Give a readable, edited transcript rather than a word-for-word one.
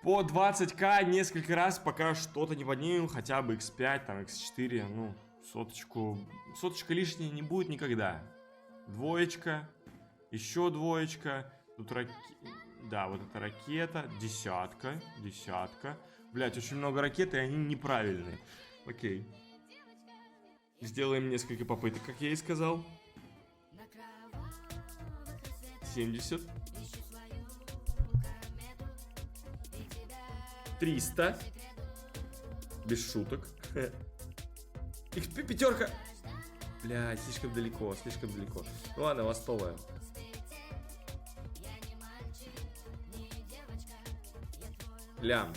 по 20к несколько раз, пока что-то не поднимем, хотя бы x5, там x4, ну, соточка лишней не будет никогда. Двоечка, еще двоечка, тут да, вот эта ракета, десятка. Блять, очень много ракет, и они неправильные. Окей. Сделаем несколько попыток, как я и сказал. 70. 300. Без шуток. Пятерка. Блядь, слишком далеко. Ну ладно, ластовая. Лям.